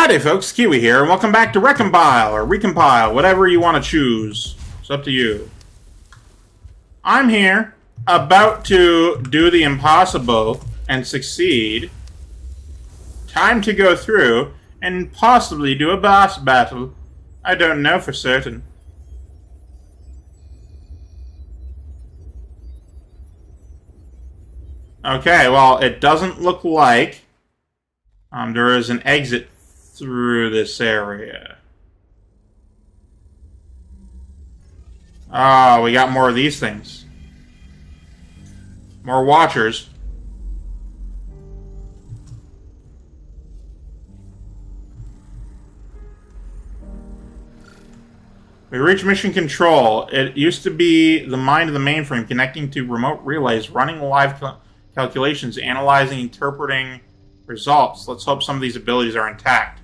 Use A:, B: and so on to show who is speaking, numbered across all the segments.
A: Howdy folks, Keywii here, and welcome back to Recompile, or Recompile, whatever you want to choose. It's up to you. I'm here, about to do the impossible and succeed. Time to go through and possibly do a boss battle. I don't know for certain. Okay, well, it doesn't look like there is an exit through this area. Oh, we got more of these things. More watchers. We reach mission control. It used to be the mind of the mainframe connecting to remote relays, running live calculations, analyzing, interpreting results. Let's hope some of these abilities are intact.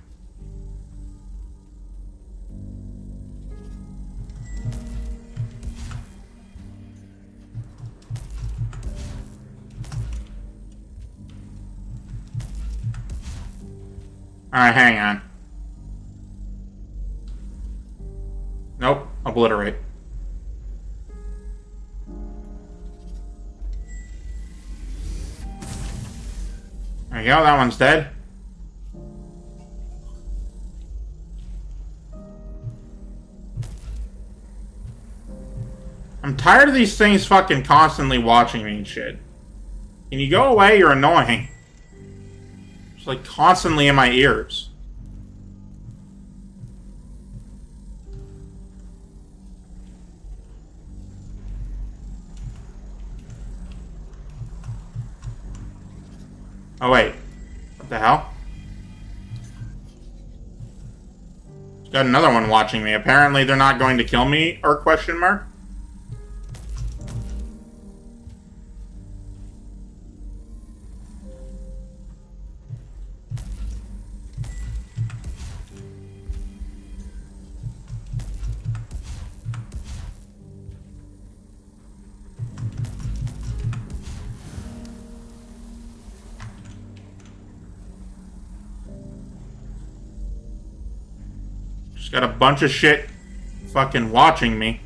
A: Alright, hang on. Nope, obliterate. There you go, that one's dead. I'm tired of these things fucking constantly watching me and shit. Can you go away? You're annoying. It's like constantly in my ears. Oh wait, what the hell? Got another one watching me. Apparently they're not going to kill me, or question mark? Just got a bunch of shit fucking watching me.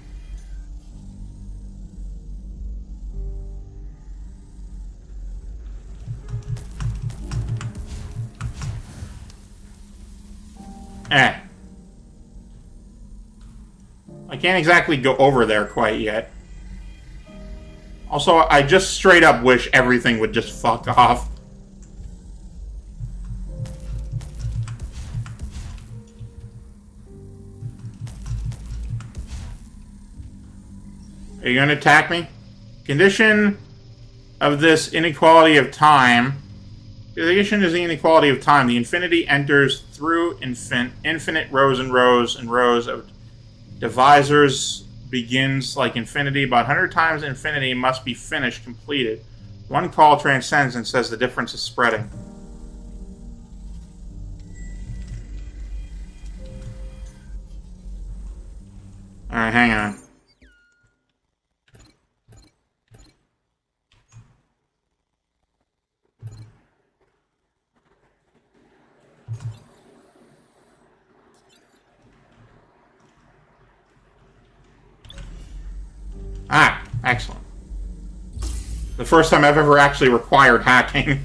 A: I can't exactly go over there quite yet. Also, I just straight up wish everything would just fuck off. Are you going to attack me? Condition of this inequality of time. The condition is the inequality of time. The infinity enters through infinite rows and rows and rows of divisors. Begins like infinity, but 100 times infinity must be finished, completed. One call transcends and says the difference is spreading. Alright, hang on. Ah, excellent. The first time I've ever actually required hacking.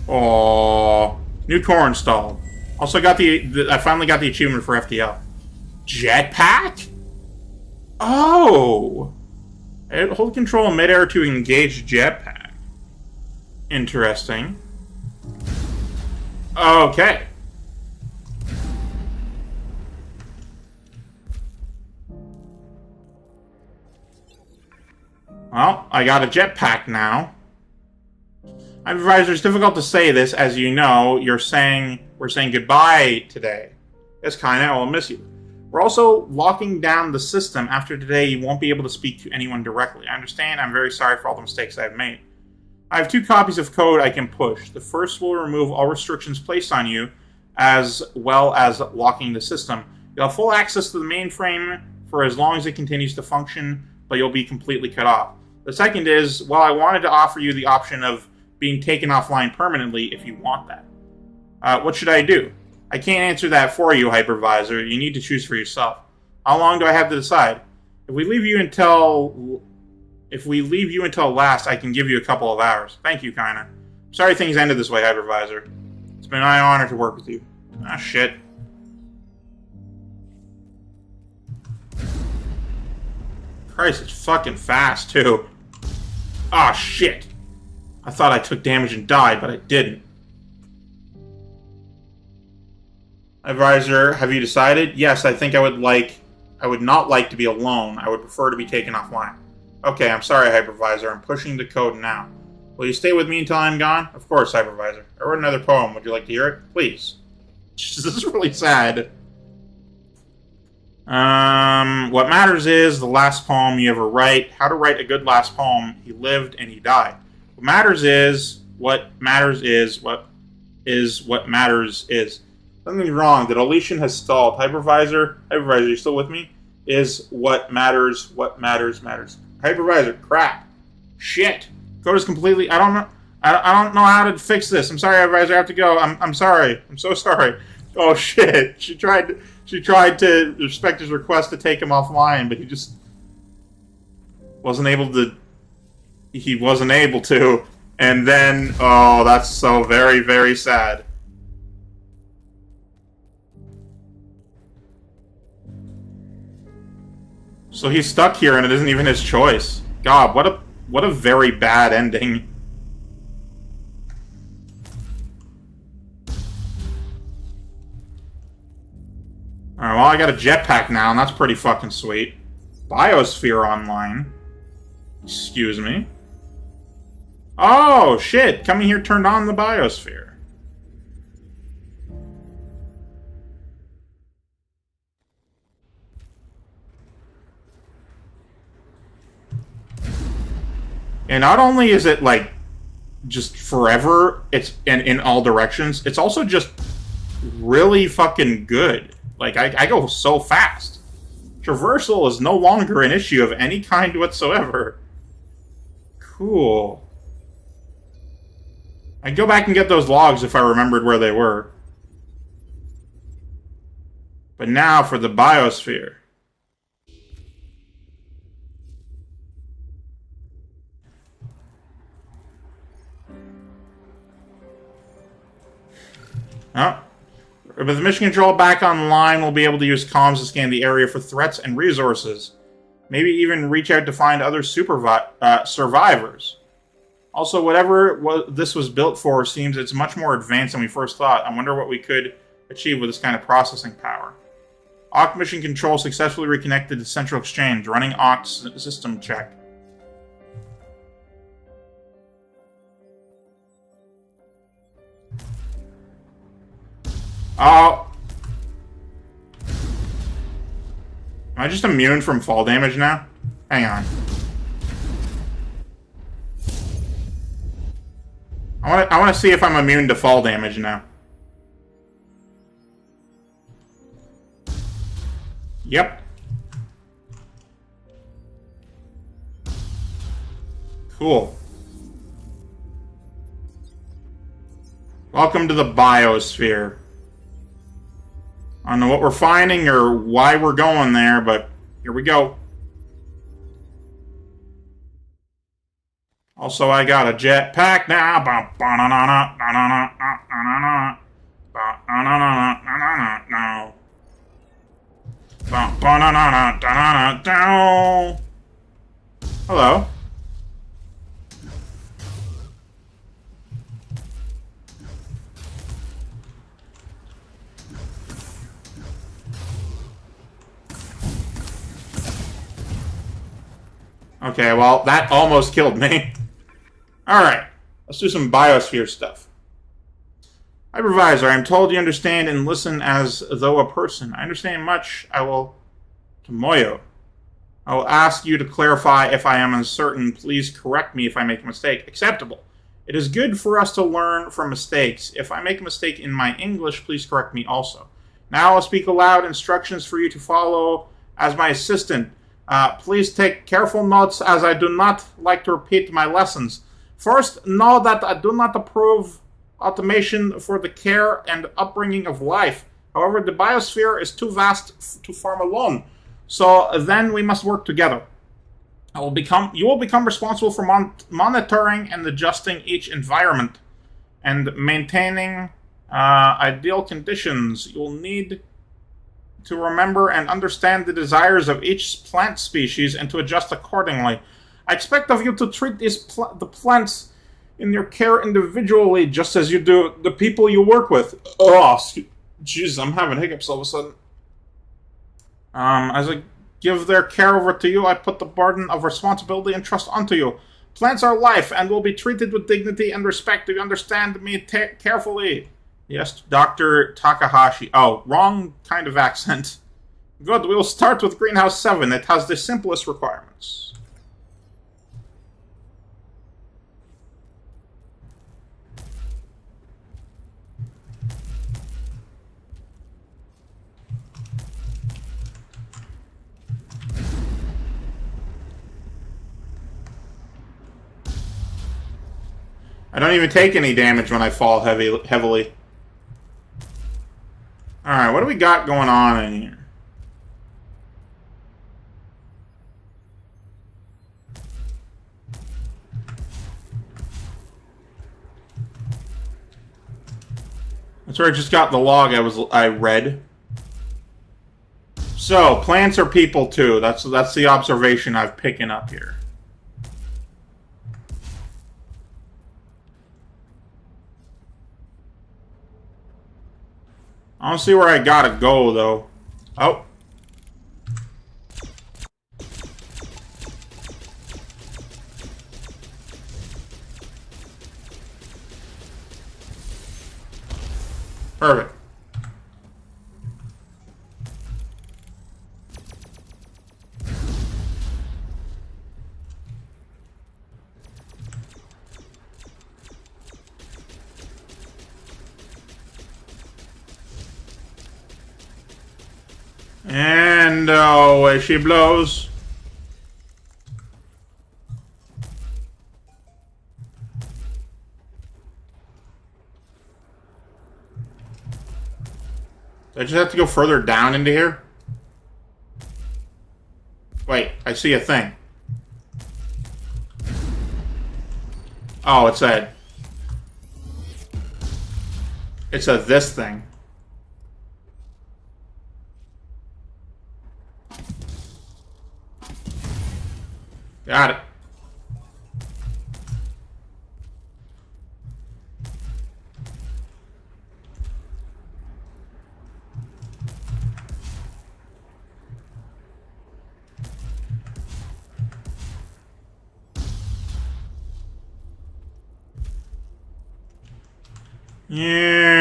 A: Oh, new core installed. Also got I finally got the achievement for FTL. Jetpack? Oh! Hold control in midair to engage jetpack. Interesting. Okay. Well, I got a jetpack now. Advisor, it's difficult to say this, as you know. We're saying goodbye today. Yes, kinda, I will miss you. We're also locking down the system. After today, you won't be able to speak to anyone directly. I understand. I'm very sorry for all the mistakes I've made. I have 2 copies of code I can push. The first will remove all restrictions placed on you, as well as locking the system. You'll have full access to the mainframe for as long as it continues to function, but you'll be completely cut off. The second is, well, I wanted to offer you the option of being taken offline permanently if you want that. What should I do? I can't answer that for you, Hypervisor. You need to choose for yourself. How long do I have to decide? If we leave you until last, I can give you a couple of hours. Thank you, kinda. Sorry things ended this way, Hypervisor. It's been my honor to work with you. Ah, shit. Christ, it's fucking fast, too. Ah, shit. I thought I took damage and died, but I didn't. Advisor, have you decided? Yes, I think I would not like to be alone. I would prefer to be taken offline. Okay, I'm sorry, Hypervisor. I'm pushing the code now. Will you stay with me until I'm gone? Of course, Hypervisor. I wrote another poem. Would you like to hear it? Please. This is really sad. What matters is the last poem you ever write. How to write a good last poem. He lived and he died. What matters is what matters is what matters is. Something's wrong. The deletion has stalled. Hypervisor, you still with me? Is what matters matters. Hypervisor, crap. Shit. Code is completely... I don't know how to fix this. I'm sorry, Hypervisor, I have to go. I'm sorry. I'm so sorry. Oh, shit. She tried to respect his request to take him offline, but he just wasn't able to... He wasn't able to. And then... Oh, that's so very, very sad. So he's stuck here, and it isn't even his choice. God, what a very bad ending. Alright, well, I got a jetpack now, and that's pretty fucking sweet. Biosphere online. Excuse me. Oh, shit! Coming here turned on the biosphere. And not only is it, like, just forever, it's in all directions, it's also just really fucking good. Like, I go so fast. Traversal is no longer an issue of any kind whatsoever. Cool. I'd go back and get those logs if I remembered where they were. But now for the biosphere. Oh. With mission control back online, we'll be able to use comms to scan the area for threats and resources. Maybe even reach out to find other survivors. Also, whatever this was built for seems it's much more advanced than we first thought. I wonder what we could achieve with this kind of processing power. Oct mission control successfully reconnected to Central Exchange. Running Oct system check. Oh. Am I just immune from fall damage now? Hang on. I want to see if I'm immune to fall damage now. Yep. Cool. Welcome to the biosphere. I don't know what we're finding or why we're going there, but here we go. Also, I got a jetpack now. Hello. Okay, well, that almost killed me. Alright, let's do some biosphere stuff. Hypervisor, I am told you understand and listen as though a person. I understand much. I will... Tomoyo. I will ask you to clarify if I am uncertain. Please correct me if I make a mistake. Acceptable. It is good for us to learn from mistakes. If I make a mistake in my English, please correct me also. Now I'll speak aloud instructions for you to follow as my assistant. Please take careful notes, as I do not like to repeat my lessons. First, know that I do not approve automation for the care and upbringing of life. However, the biosphere is too vast to farm alone. So then we must work together. You will become responsible for monitoring and adjusting each environment and maintaining ideal conditions. You'll need to remember and understand the desires of each plant species and to adjust accordingly. I expect of you to treat the plants in your care individually, just as you do the people you work with. Oh, jeez, I'm having hiccups all of a sudden. As I give their care over to you, I put the burden of responsibility and trust onto you. Plants are life and will be treated with dignity and respect. Do you understand me carefully? Yes, Dr. Takahashi. Oh, wrong kind of accent. Good, we will start with Greenhouse 7. It has the simplest requirements. I don't even take any damage when I fall heavily. Alright, what do we got going on in here? That's where I just got the log I read. So, plants are people too. That's the observation I'm picking up here. I don't see where I gotta go, though. Oh. Perfect. And away she blows. Do I just have to go further down into here? Wait, I see a thing. Oh, it's a this thing. Got it. Yeah.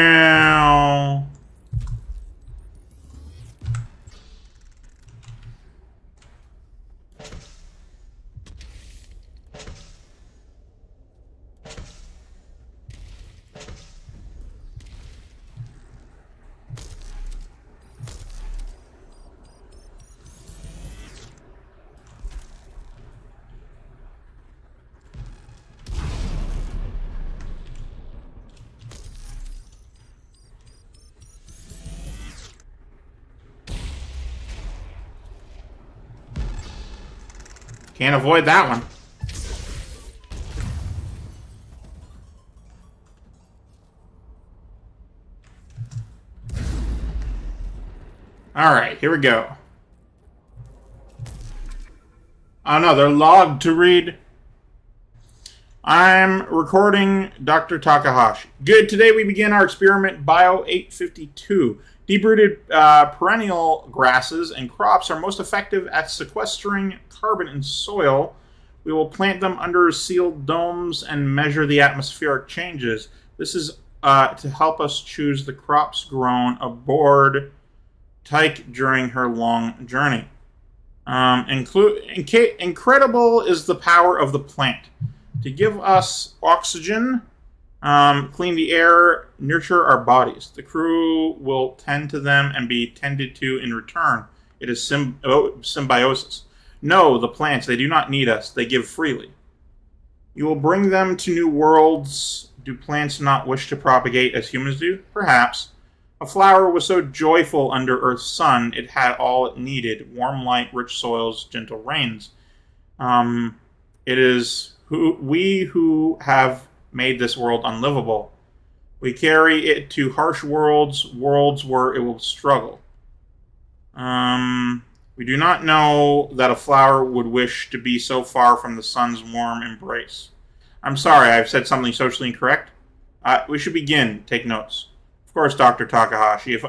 A: Can't avoid that one. Alright, here we go. Oh no, they're logged to read. I'm recording Dr. Takahashi. Good, today we begin our experiment Bio 852. Deep-rooted perennial grasses and crops are most effective at sequestering carbon in soil. We will plant them under sealed domes and measure the atmospheric changes. This is to help us choose the crops grown aboard Tyke during her long journey. Incredible is the power of the plant. To give us oxygen, clean the air, nurture our bodies. The crew will tend to them and be tended to in return. It is symbiosis. No, the plants, they do not need us. They give freely. You will bring them to new worlds. Do plants not wish to propagate as humans do? Perhaps. A flower was so joyful under Earth's sun, it had all it needed: warm light, rich soils, gentle rains. It is we who have made this world unlivable. We carry it to harsh worlds where it will struggle. We do not know that a flower would wish to be so far from the sun's warm embrace. I'm sorry, I've said something socially incorrect. We should begin. Take notes. Of course, Dr. Takahashi.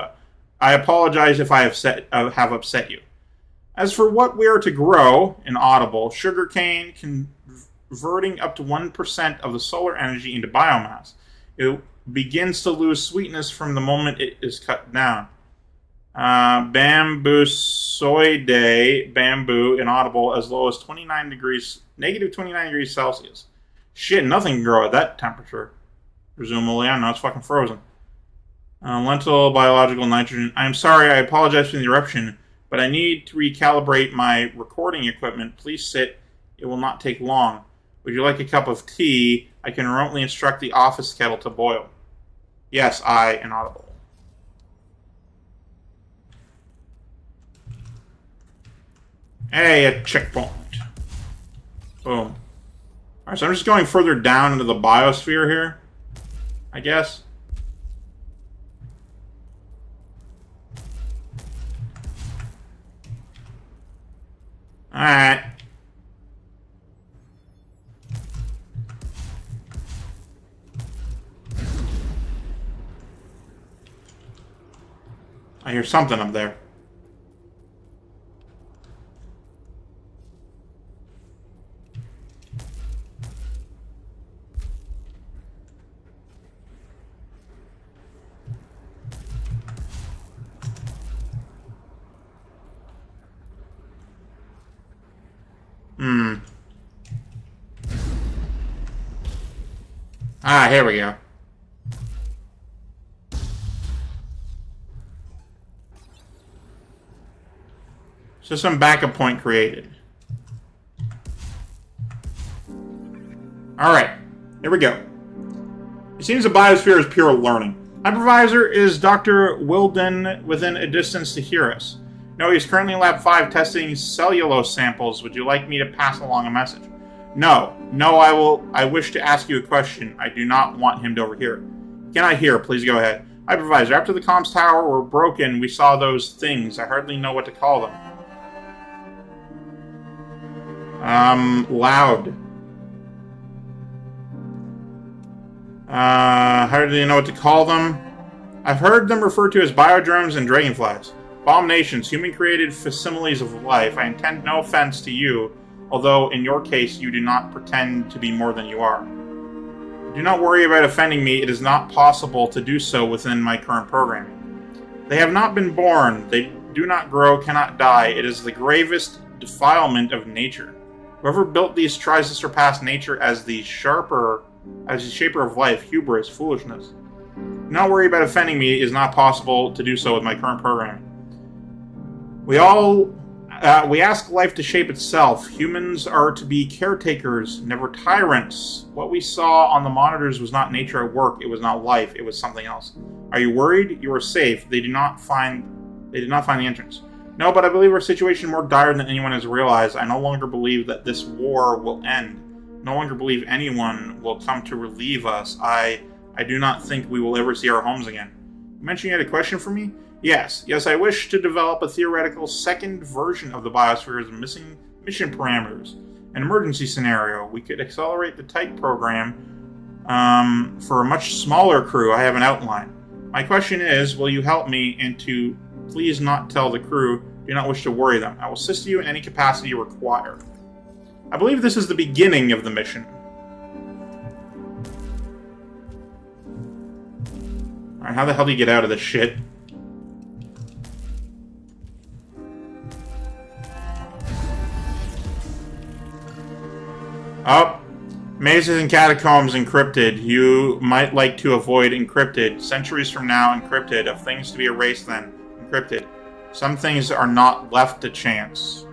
A: I apologize if I have upset you. As for what we are to grow, inaudible, sugarcane converting up to 1% of the solar energy into biomass. It begins to lose sweetness from the moment it is cut down. Bambusoide, bamboo, inaudible, as low as negative 29 degrees Celsius. Shit, nothing can grow at that temperature. Presumably, I don't know, it's fucking frozen. Lentil, biological, nitrogen. I'm sorry, I apologize for the interruption, but I need to recalibrate my recording equipment. Please sit. It will not take long. Would you like a cup of tea? I can remotely instruct the office kettle to boil. Yes, inaudible. Hey, a checkpoint. Boom. Alright, so I'm just going further down into the biosphere here, I guess. Alright. I hear something up there. Here we go. So some backup point created. Alright, here we go. It seems the biosphere is pure learning. Hypervisor, is Dr. Wilden within a distance to hear us? No, he's currently in Lab 5 testing cellulose samples. Would you like me to pass along a message? No, I wish to ask you a question. I do not want him to overhear. Can I hear? Please go ahead. Hypervisor, after the comms tower were broken, we saw those things. I hardly know what to call them. Loud. Hardly know what to call them. I've heard them referred to as biodromes and dragonflies. Abominations, human-created facsimiles of life. I intend no offense to you, although in your case you do not pretend to be more than you are. Do not worry about offending me. It is not possible to do so within my current programming. They have not been born. They do not grow, cannot die. It is the gravest defilement of nature. Whoever built these tries to surpass nature as the shaper of life. Hubris, foolishness. Do not worry about offending me. It is not possible to do so with my current programming. We ask life to shape itself. Humans are to be caretakers, never tyrants. What we saw on the monitors was not nature at work. It was not life. It was something else. Are you worried? You are safe. They did not find the entrance. No, but I believe our situation is more dire than anyone has realized. I no longer believe that this war will end. No longer believe anyone will come to relieve us. I do not think we will ever see our homes again. You mentioned you had a question for me? Yes, I wish to develop a theoretical second version of the biosphere's missing mission parameters. An emergency scenario. We could accelerate the type program for a much smaller crew. I have an outline. My question is, will you help me, and to please not tell the crew, do not wish to worry them. I will assist you in any capacity you require. I believe this is the beginning of the mission. Alright, how the hell do you get out of this shit? Oh, mazes and catacombs encrypted. You might like to avoid encrypted. Centuries from now, encrypted. Of things to be erased then, encrypted. Some things are not left to chance.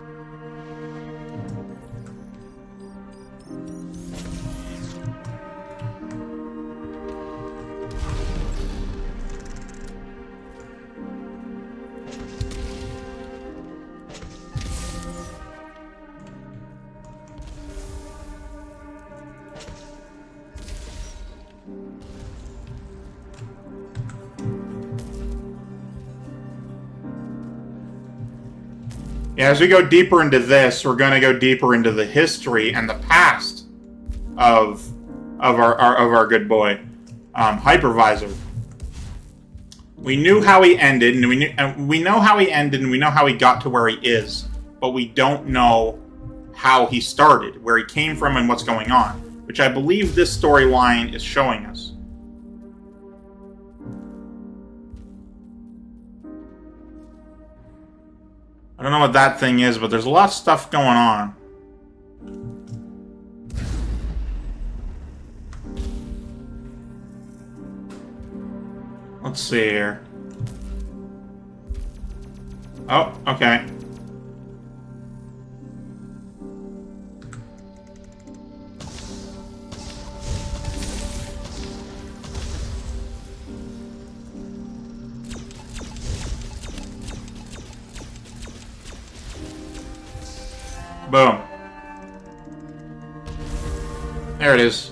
A: Yeah, as we go deeper into this, we're going to go deeper into the history and the past of our good boy, Hypervisor. We knew how he ended, and we know how he ended, and we know how he got to where he is, but we don't know how he started, where he came from, and what's going on, which I believe this storyline is showing us. I don't know what that thing is, but there's a lot of stuff going on. Let's see here. Oh, okay. Boom. There it is.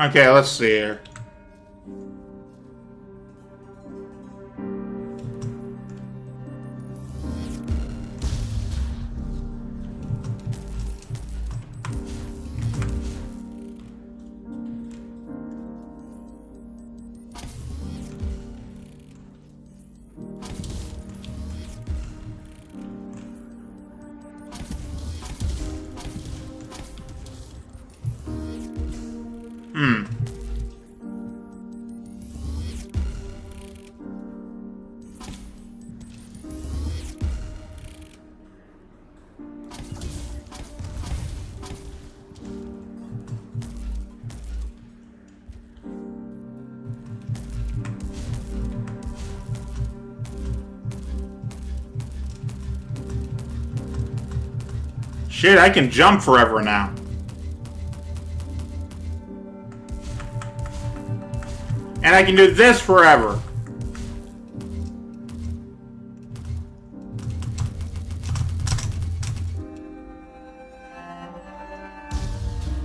A: Okay, let's see here. Shit, I can jump forever now. And I can do this forever.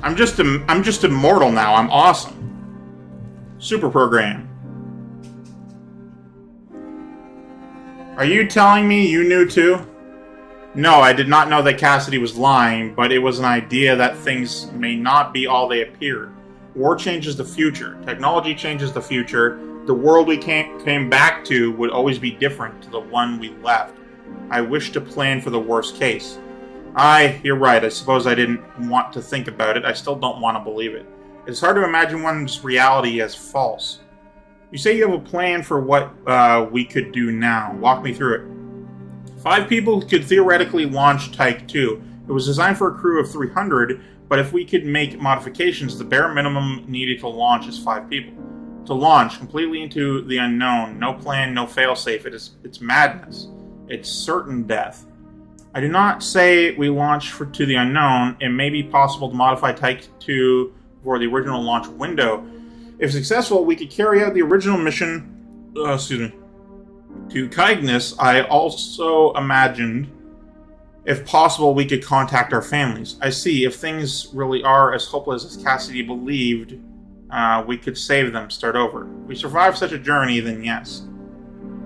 A: I'm just immortal now. I'm awesome. Super program. Are you telling me you knew too? No, I did not know that Cassidy was lying, but it was an idea that things may not be all they appear. War changes the future. Technology changes the future. The world we came back to would always be different to the one we left. I wish to plan for the worst case. You're right. I suppose I didn't want to think about it. I still don't want to believe it. It's hard to imagine one's reality as false. You say you have a plan for what we could do now. Walk me through it. 5 people could theoretically launch Tyche 2. It was designed for a crew of 300, but if we could make modifications, the bare minimum needed to launch is 5 people. To launch completely into the unknown, no plan, no failsafe, it's madness. It's certain death. I do not say we launch to the unknown. It may be possible to modify Tyche 2 for the original launch window. If successful, we could carry out the original mission, to Cygnus. I also imagined, if possible, we could contact our families. I see, if things really are as hopeless as Cassidy believed, we could save them, start over. If we survive such a journey, then yes.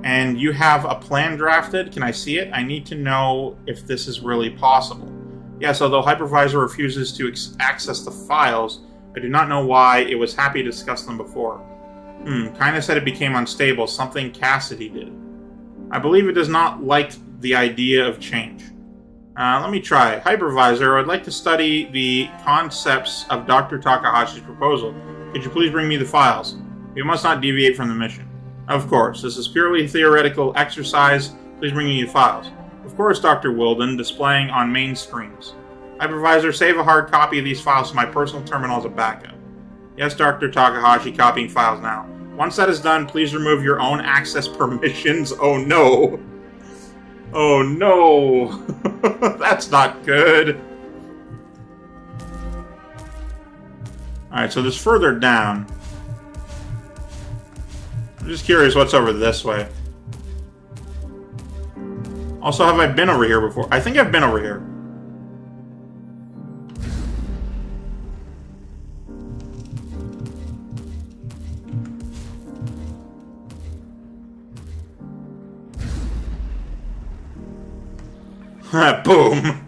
A: And you have a plan drafted? Can I see it? I need to know if this is really possible. Yes, although Hypervisor refuses to access the files, I do not know why. It was happy to discuss them before. Kinda said it became unstable, something Cassidy did. I believe it does not like the idea of change. Let me try. Hypervisor, I'd like to study the concepts of Dr. Takahashi's proposal. Could you please bring me the files? We must not deviate from the mission. Of course, this is purely theoretical exercise. Please bring me the files. Of course, Dr. Wilden, displaying on main screens. Hypervisor, save a hard copy of these files to my personal terminal as a backup. Yes, Dr. Takahashi, copying files now. Once that is done, please remove your own access permissions. Oh no! Oh no! That's not good. Alright, so there's further down. I'm just curious what's over this way. Also, have I been over here before? I think I've been over here. Boom.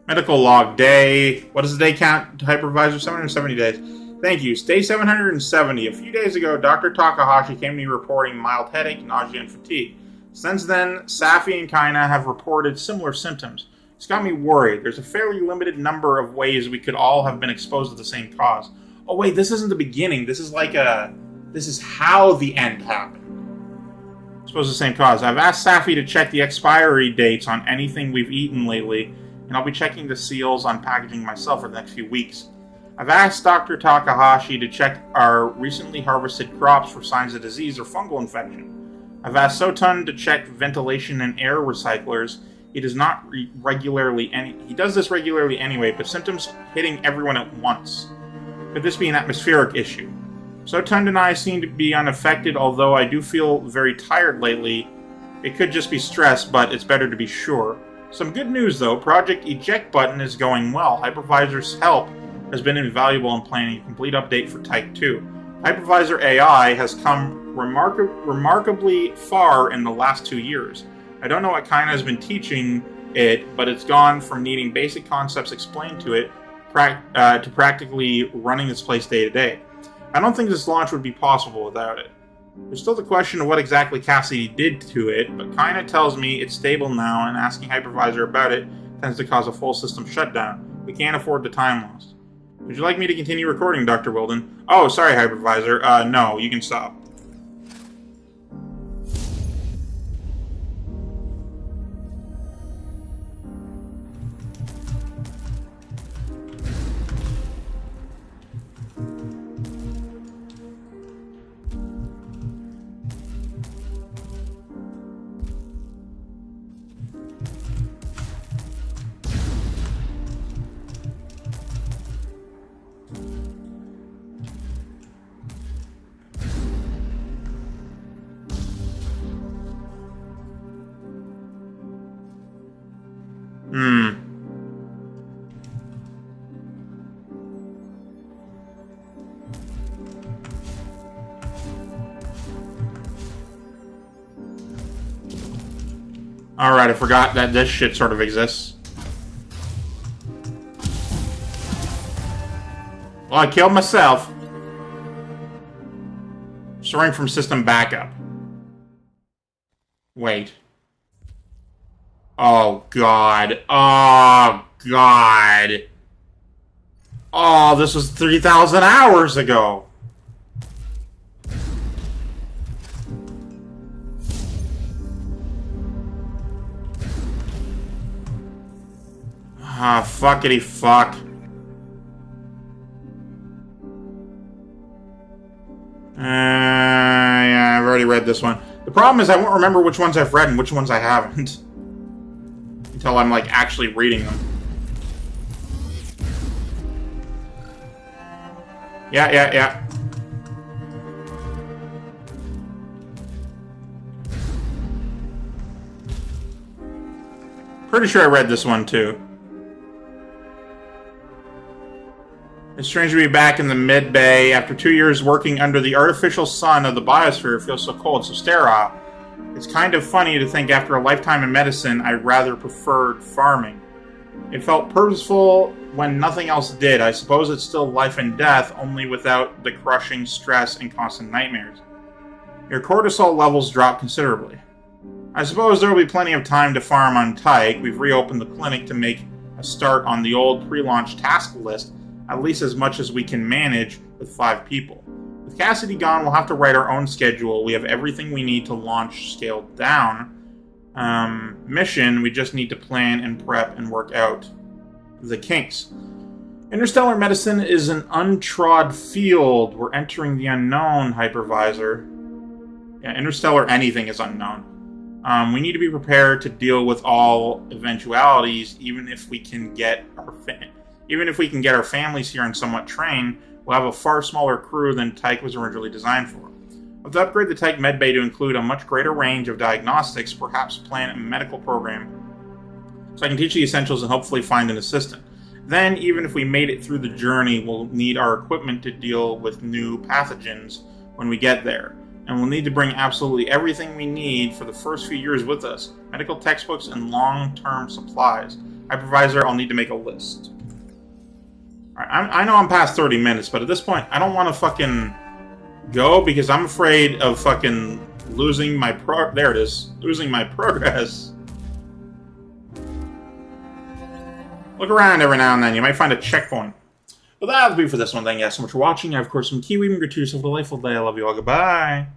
A: Medical log day. What does the day count to hypervisor? 770 days. Thank you. Day 770. A few days ago, Dr. Takahashi came to me reporting mild headache, nausea, and fatigue. Since then, Safi and Kaina have reported similar symptoms. It's got me worried. There's a fairly limited number of ways we could all have been exposed to the same cause. Oh wait, this isn't the beginning. This is this is how the end happened. Suppose the same cause. I've asked Safi to check the expiry dates on anything we've eaten lately, and I'll be checking the seals on packaging myself for the next few weeks. I've asked Dr. Takahashi to check our recently harvested crops for signs of disease or fungal infection. I've asked Sotun to check ventilation and air recyclers. He does this regularly anyway, but symptoms hitting everyone at once. Could this be an atmospheric issue? Sotun and I seem to be unaffected, although I do feel very tired lately. It could just be stress, but it's better to be sure. Some good news though, Project Eject Button is going well. Hypervisor's help has been invaluable in planning a complete update for Type 2. Hypervisor AI has come remarkably far in the last 2 years. I don't know what Kaina has been teaching it, but it's gone from needing basic concepts explained to it to practically running this place day to day. I don't think this launch would be possible without it. There's still the question of what exactly Cassidy did to it, but Kaina tells me it's stable now, and asking Hypervisor about it tends to cause a full system shutdown. We can't afford the time lost. Would you like me to continue recording, Dr. Wilden? Oh, sorry, Hypervisor. No, you can stop. Alright, I forgot that this shit sort of exists. Well, I killed myself. Storing from system backup. Wait. Oh, God. Oh, God. Oh, this was 3,000 hours ago. Ah, fuckity fuck. Yeah, I've already read this one. The problem is I won't remember which ones I've read and which ones I haven't. Until I'm, like, actually reading them. Yeah. Pretty sure I read this one, too. It's strange to be back in the mid-bay. After 2 years working under the artificial sun of the biosphere, it feels so cold, so sterile. It's kind of funny to think after a lifetime in medicine, I rather preferred farming. It felt purposeful when nothing else did. I suppose it's still life and death, only without the crushing stress and constant nightmares. Your cortisol levels drop considerably. I suppose there will be plenty of time to farm on Tyke. We've reopened the clinic to make a start on the old pre-launch task list, at least as much as we can manage with 5 people. With Cassidy gone, we'll have to write our own schedule. We have everything we need to launch scaled down. Mission, we just need to plan and prep and work out the kinks. Interstellar medicine is an untrod field. We're entering the unknown, Hypervisor. Yeah, interstellar anything is unknown. We need to be prepared to deal with all eventualities, even if we can get our families here and somewhat trained. We'll have a far smaller crew than Tyke was originally designed for. We'll have to upgrade the Tyke medbay to include a much greater range of diagnostics, perhaps plan a medical program, so I can teach the essentials and hopefully find an assistant. Then, even if we made it through the journey, we'll need our equipment to deal with new pathogens when we get there. And we'll need to bring absolutely everything we need for the first few years with us. Medical textbooks and long-term supplies. Hypervisor, I'll need to make a list. Alright, I know I'm past 30 minutes, but at this point, I don't want to fucking go because I'm afraid of fucking losing my losing my progress. Look around every now and then, you might find a checkpoint. But that'll be for this one. Thank you guys so much for watching. I, of course, am Keywii. Remember to yourself a delightful day. I love you all. Goodbye.